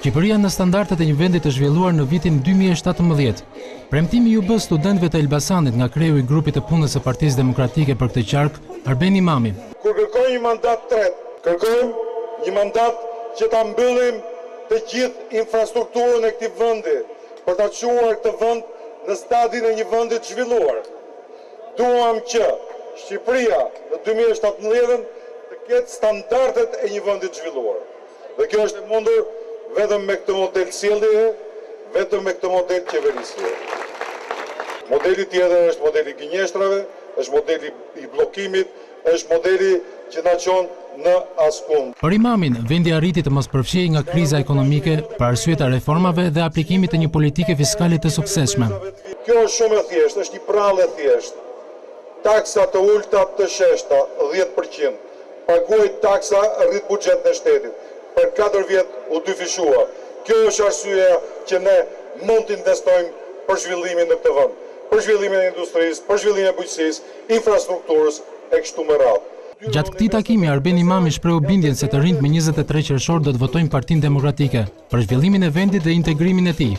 Shqipëria në standardet e një vendi të zhvilluar në vitin 2017. Premtimi ju bë studentëve të Elbasanit nga kreu i grupit të punës së Partisë Demokratike për këtë qark, Arben Imami. Kur kërkojmë një mandat tret, kërkojmë një mandat që ta mbyllim të gjithë infrastrukturën e këtij vendi për ta çuar këtë vend në stadin e një vendi të zhvilluar. Duam që Shqipëria në 2017 të ketë standardet e një vendi të zhvilluar. Dhe kjo është e mundur vetëm me këtë model sjelljeje, vetëm me këtë model qeverisje. Modeli tjetër është modeli i gënjeshtrave, është modeli i bllokimit, është modeli që na çon në askund. Për Imamin, vendi arriti të mos përfshihej nga kriza ekonomike për arsye të reformave dhe aplikimit të një politike fiskale të suksesshme. Kjo është shumë e thjeshtë, është një prallë e thjeshtë. Taksa të ulta të sheshta, 10%. Paguaj taksa, rrit buxhetin e shtetit. Për 4 vjet u dyfishua. Kjo është arsyeja që ne mund të investojmë për zhvillimin në këtë vend, për zhvillimin e industrisë, për zhvillimin e bujqësisë, infrastrukturës e kështu me radhë. Gjatë këtij takimi, Arben Imami shprehu bindjen se të rinjt me 23 qershor do të votojnë Partinë Demokratike për zhvillimin e vendit dhe integrimin e tij.